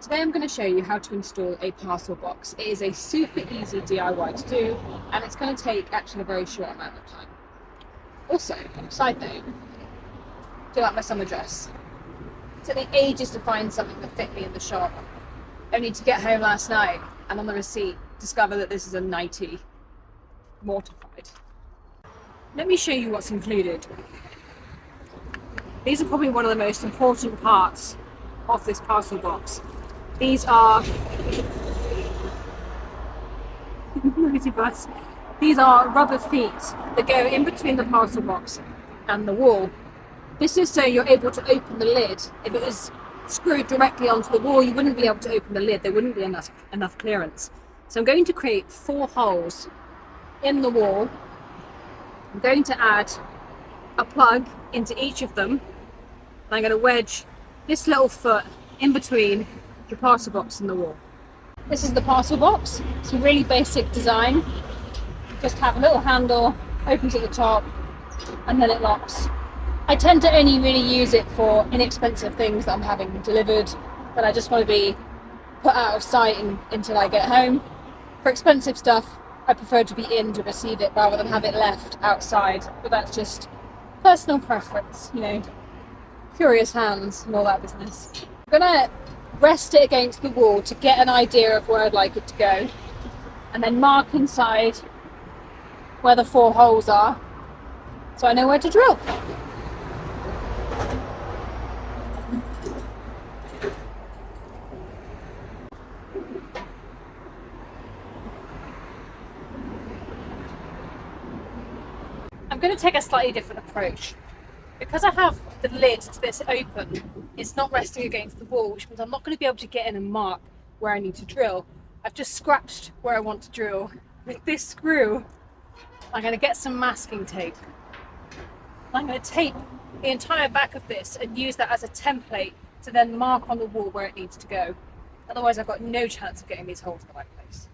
Today I'm going to show you how to install a parcel box. It is a super easy DIY to do, and it's going to take actually a very short amount of time. Also, side note, do you like my summer dress? It took me ages to find something that fit me in the shop, only to get home last night and on the receipt discover that this is a nightie. Mortified. Let me show you what's included. These are probably one of the most important parts of this parcel box. These are These are rubber feet that go in between the parcel box and the wall. This is so you're able to open the lid. If it was screwed directly onto the wall, you wouldn't be able to open the lid. There wouldn't be enough clearance. So I'm going to create 4 holes in the wall. I'm going to add a plug into each of them. And I'm going to wedge this little foot in between the parcel box and the wall. This is the parcel box. It's a really basic design. Just have a little handle, opens at the top, and then it locks. I tend to only really use it for inexpensive things that I'm having delivered, but I just want to be put out of sight until I get home. For expensive stuff, I prefer to be in to receive it rather than have it left outside, but that's just personal preference, you know, curious hands and all that business. I'm gonna rest it against the wall to get an idea of where I'd like it to go, and then mark inside where the 4 holes are so I know where to drill. I'm going to take a slightly different approach. Because I have the lid to this open, it's not resting against the wall, which means I'm not going to be able to get in and mark where I need to drill. I've just scratched where I want to drill. With this screw, I'm going to get some masking tape. I'm going to tape the entire back of this and use that as a template to then mark on the wall where it needs to go. Otherwise I've got no chance of getting these holes in the right place.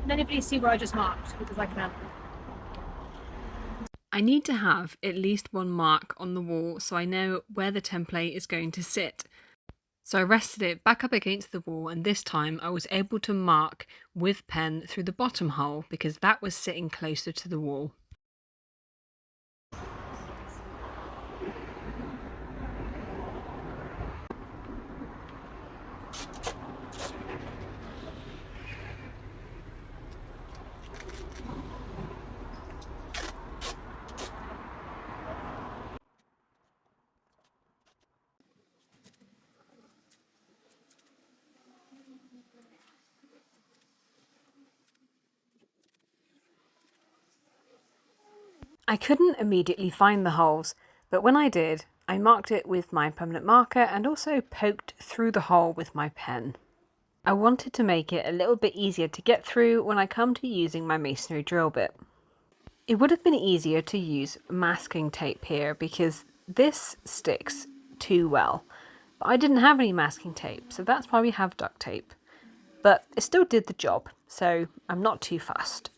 Can anybody see where I just marked? Because I can. I need to have at least one mark on the wall so I know where the template is going to sit. So I rested it back up against the wall, and this time I was able to mark with pen through the bottom hole because that was sitting closer to the wall. I couldn't immediately find the holes, but when I did, I marked it with my permanent marker and also poked through the hole with my pen. I wanted to make it a little bit easier to get through when I come to using my masonry drill bit. It would have been easier to use masking tape here because this sticks too well, but I didn't have any masking tape, so that's why we have duct tape. But it still did the job, so I'm not too fussed.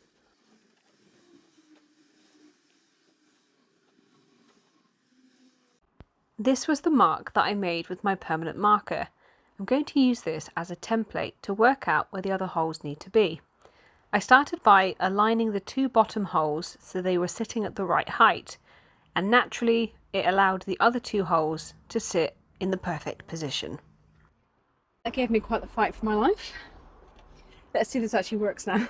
This was the mark that I made with my permanent marker. I'm going to use this as a template to work out where the other holes need to be. I started by aligning the 2 bottom holes so they were sitting at the right height, and naturally it allowed the other 2 holes to sit in the perfect position. That gave me quite the fight for my life. Let's see if this actually works now.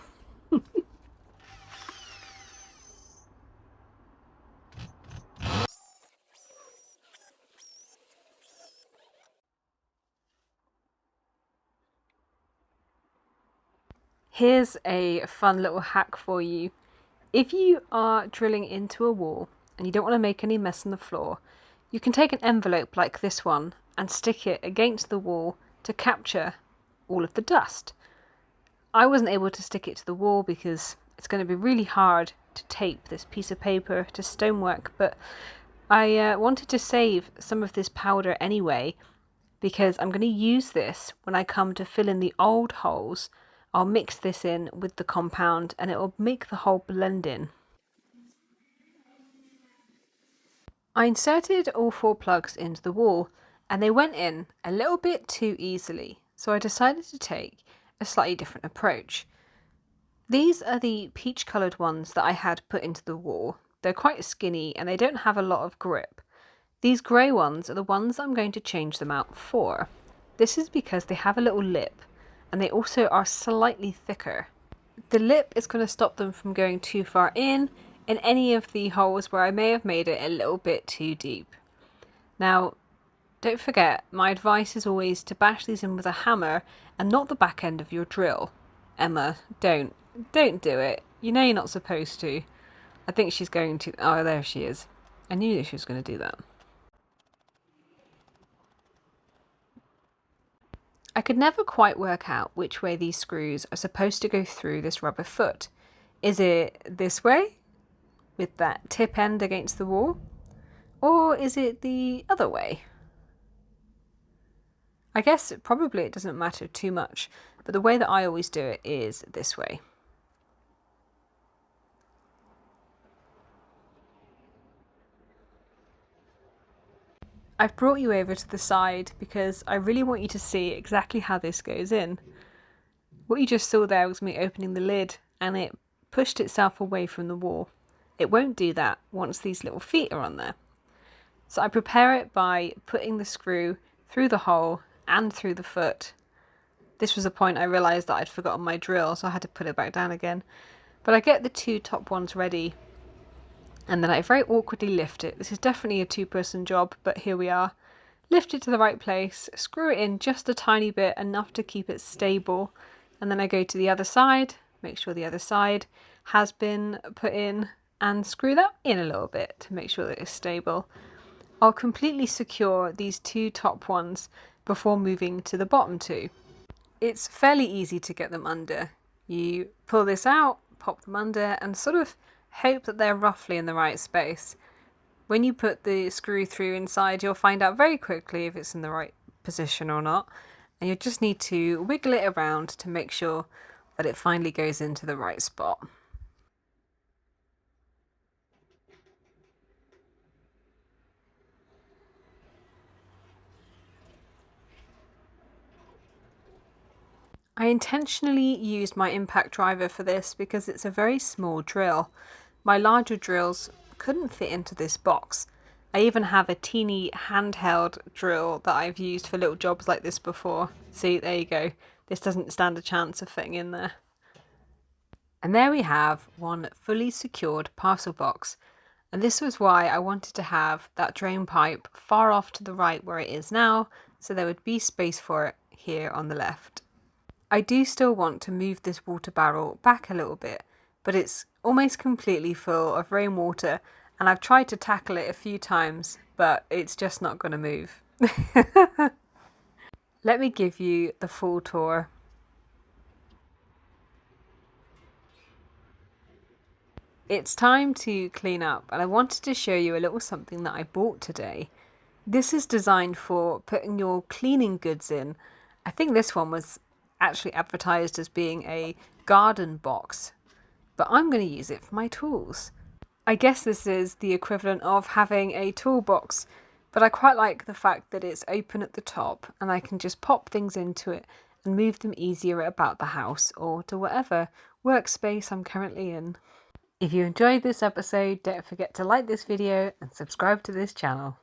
Here's a fun little hack for you. If you are drilling into a wall and you don't want to make any mess on the floor, you can take an envelope like this one and stick it against the wall to capture all of the dust. I wasn't able to stick it to the wall because it's going to be really hard to tape this piece of paper to stonework, but I wanted to save some of this powder anyway because I'm going to use this when I come to fill in the old holes. I'll mix this in with the compound and it will make the whole blend in. I inserted all 4 plugs into the wall and they went in a little bit too easily, so I decided to take a slightly different approach. These are the peach coloured ones that I had put into the wall. They're quite skinny and they don't have a lot of grip. These grey ones are the ones I'm going to change them out for. This is because they have a little lip and they also are slightly thicker. The lip is going to stop them from going too far in any of the holes where I may have made it a little bit too deep. Now, don't forget, my advice is always to bash these in with a hammer and not the back end of your drill. Emma, don't do it. You know you're not supposed to. I think she's going to. Oh, there she is. I knew that she was going to do that. I could never quite work out which way these screws are supposed to go through this rubber foot. Is it this way, with that tip end against the wall? Or is it the other way? I guess probably it doesn't matter too much, but the way that I always do it is this way. I've brought you over to the side because I really want you to see exactly how this goes in. What you just saw there was me opening the lid and it pushed itself away from the wall. It won't do that once these little feet are on there. So I prepare it by putting the screw through the hole and through the foot. This was a point I realised that I'd forgotten my drill, so I had to put it back down again. But I get the 2 top ones ready and then I very awkwardly lift it. This is definitely a 2-person job, but here we are. Lift it to the right place, screw it in just a tiny bit, enough to keep it stable, and then I go to the other side, make sure the other side has been put in, and screw that in a little bit to make sure that it's stable. I'll completely secure these 2 top ones before moving to the bottom 2. It's fairly easy to get them under. You pull this out, pop them under, and sort of hope that they're roughly in the right space. When you put the screw through inside, you'll find out very quickly if it's in the right position or not, and you just need to wiggle it around to make sure that it finally goes into the right spot. I intentionally used my impact driver for this because it's a very small drill. My larger drills couldn't fit into this box. I even have a teeny handheld drill that I've used for little jobs like this before. See, there you go. This doesn't stand a chance of fitting in there. And there we have one fully secured parcel box. And this was why I wanted to have that drain pipe far off to the right where it is now, so there would be space for it here on the left. I do still want to move this water barrel back a little bit, but it's almost completely full of rainwater and I've tried to tackle it a few times, but it's just not going to move. Let me give you the full tour. It's time to clean up and I wanted to show you a little something that I bought today. This is designed for putting your cleaning goods in. I think this one was actually advertised as being a garden box, but I'm going to use it for my tools. I guess this is the equivalent of having a toolbox, but I quite like the fact that it's open at the top and I can just pop things into it and move them easier about the house or to whatever workspace I'm currently in. If you enjoyed this episode, don't forget to like this video and subscribe to this channel.